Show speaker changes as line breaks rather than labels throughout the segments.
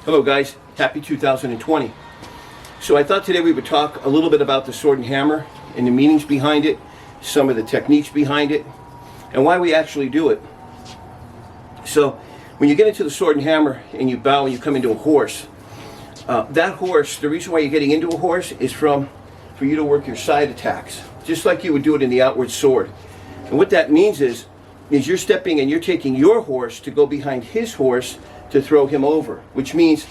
Hello guys, happy 2020. So I thought today we would talk a little bit about the sword and hammer and the meanings behind it, some of the techniques behind it, and why we actually do it. So when you get into the sword and hammer and you bow and you come into a horse, that horse, the reason why you're getting into a horse is for you to work your side attacks, just like you would do it in the outward sword. And what that means is you're stepping and you're taking your horse to go behind his horse to throw him over, which means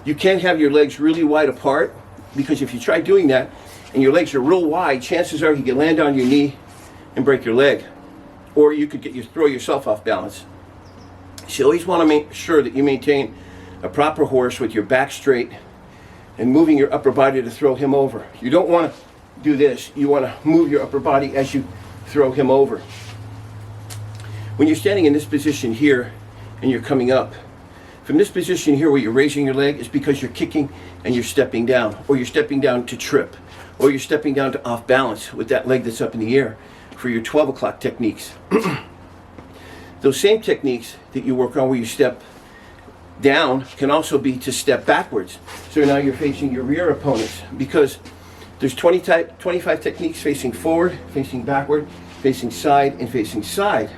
you can't have your legs really wide apart, because if you try doing that and your legs are real wide, chances are you can land on your knee and break your leg, or you could throw yourself off balance. So you always want to make sure that you maintain a proper horse with your back straight and moving your upper body to throw him over. You don't want to do this. You want to move your upper body as you throw him over. When you're standing in this position here and you're coming up, from this position here where you're raising your leg is because you're kicking and you're stepping down, or you're stepping down to trip, or you're stepping down to off balance with that leg that's up in the air for your 12 o'clock techniques. Those same techniques that you work on where you step down can also be to step backwards. So now you're facing your rear opponents, because there's 25 techniques: facing forward, facing backward, facing side, and facing side.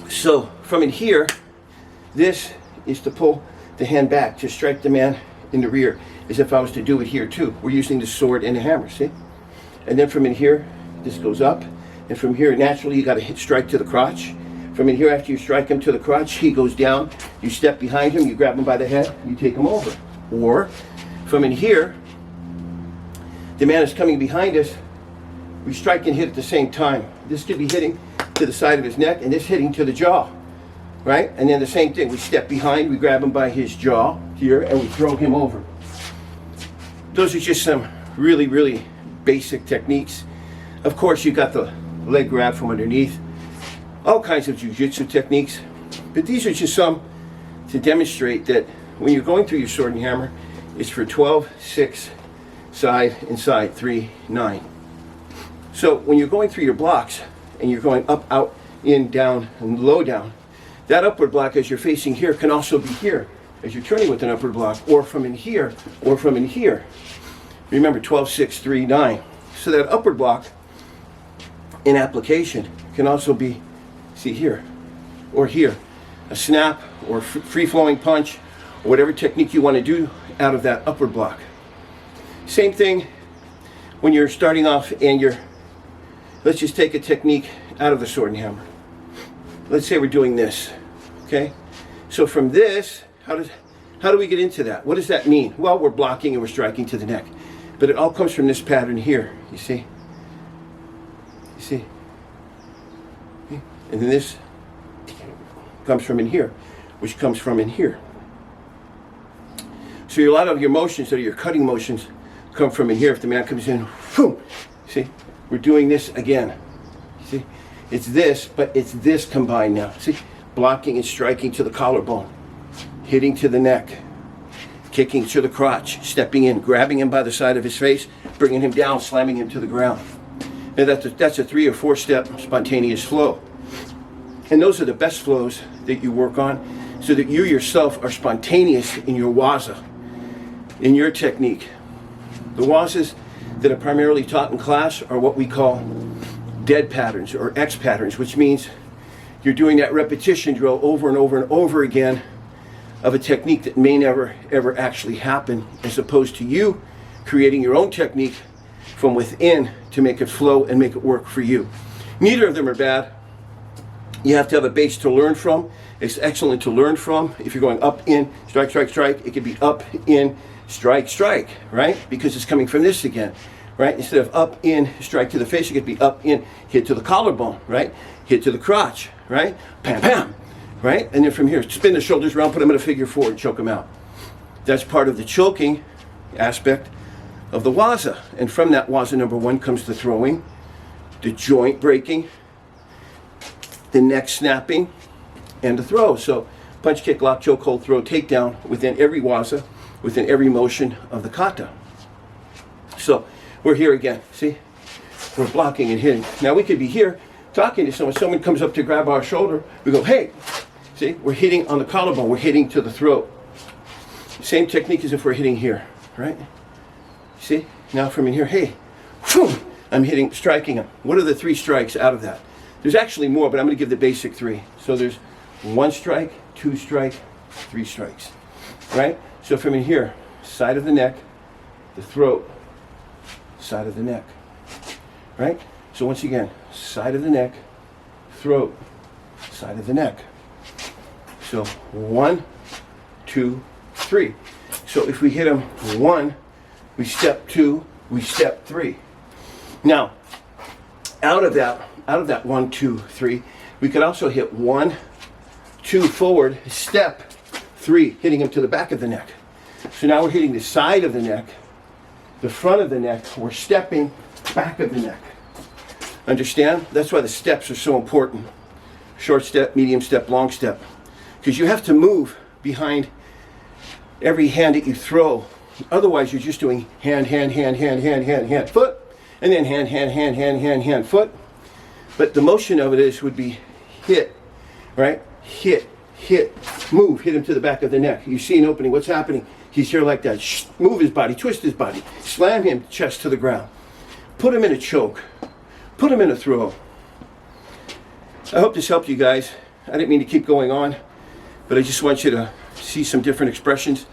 So from in here, this is to pull the hand back to strike the man in the rear, as if I was to do it here too. We're using the sword and the hammer, see? And then from in here, this goes up, and from here, naturally, you got to strike to the crotch. From in here, after you strike him to the crotch, he goes down, you step behind him, you grab him by the head, you take him over. Or from in here, the man is coming behind us, we strike and hit at the same time. This could be hitting to the side of his neck, and this hitting to the jaw. Right? And then the same thing, we step behind, we grab him by his jaw here, and we throw him over. Those are just some really, really basic techniques. Of course, you got the leg grab from underneath, all kinds of jiu-jitsu techniques, but these are just some to demonstrate that when you're going through your sword and hammer, it's for 12, 6, side, inside, 3, 9. So when you're going through your blocks, and you're going up, out, in, down, and low down, that upward block as you're facing here can also be here as you're turning with an upward block, or from in here, or from in here. Remember 12, 6, 3, 9. So that upward block in application can also be, see, here or here. A snap or free-flowing punch, or whatever technique you want to do out of that upward block. Same thing when you're starting off and let's just take a technique out of the sword and hammer. Let's say we're doing this, okay? So from this, how do we get into that? What does that mean? Well, we're blocking and we're striking to the neck. But it all comes from this pattern here, you see? You see? And then this comes from in here, which comes from in here. So a lot of your motions, that are your cutting motions, come from in here. If the man comes in, boom, see? We're doing this again, see? It's this, but it's this combined now. See? Blocking and striking to the collarbone, hitting to the neck, kicking to the crotch, stepping in, grabbing him by the side of his face, bringing him down, slamming him to the ground. And that's a 3 or 4 step spontaneous flow. And those are the best flows that you work on, so that you yourself are spontaneous in your waza, in your technique. The wazas that are primarily taught in class are what we call dead patterns, or X patterns, which means you're doing that repetition drill over and over and over again of a technique that may never ever actually happen, as opposed to you creating your own technique from within to make it flow and make it work for you. Neither of them are bad. You have to have a base to learn from. It's excellent to learn from. If you're going up, in, strike, strike, strike, it could be up, in, strike, strike, right? Because it's coming from this again. Right? Instead of up, in, strike to the face, it could be up, in, hit to the collarbone, right? Hit to the crotch, right? Pam, pam, right? And then from here, spin the shoulders around, put them in a figure 4 and choke them out. That's part of the choking aspect of the waza. And from that waza number 1 comes the throwing, the joint breaking, the neck snapping, and the throw. So punch, kick, lock, choke, hold, throw, takedown within every waza, within every motion of the kata. So we're here again, see? We're blocking and hitting. Now we could be here talking to someone comes up to grab our shoulder, we go, hey! See, we're hitting on the collarbone, we're hitting to the throat. Same technique as if we're hitting here, right? See? Now from in here, hey, whew, I'm hitting, striking him. What are the 3 strikes out of that? There's actually more, but I'm going to give the basic 3. So there's 1 strike, 2 strike, 3 strikes, right? So from in here, side of the neck, the throat, side of the neck, right? So once again, side of the neck, throat, side of the neck. So 1, 2, 3. So if we hit him 1, we step 2, we step 3. Now, out of that 1, 2, 3, we could also hit 1, 2 forward, step 3, hitting him to the back of the neck. So now we're hitting the side of the neck, the front of the neck, we're stepping back of the neck. Understand? That's why the steps are so important. Short step, medium step, long step. Because you have to move behind every hand that you throw. Otherwise, you're just doing hand, hand, hand, hand, hand, hand, hand, foot, and then hand, hand, hand, hand, hand, hand, foot. But the motion of it would be hit, right? Hit, hit, move, hit him to the back of the neck. You see an opening, what's happening? He's here like that. Shh, move his body, twist his body, slam him chest to the ground. Put him in a choke. Put him in a throw. I hope this helped you guys. I didn't mean to keep going on, but I just want you to see some different expressions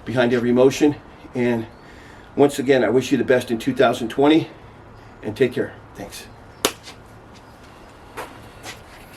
behind every motion. And once again, I wish you the best in 2020, and take care. Thanks.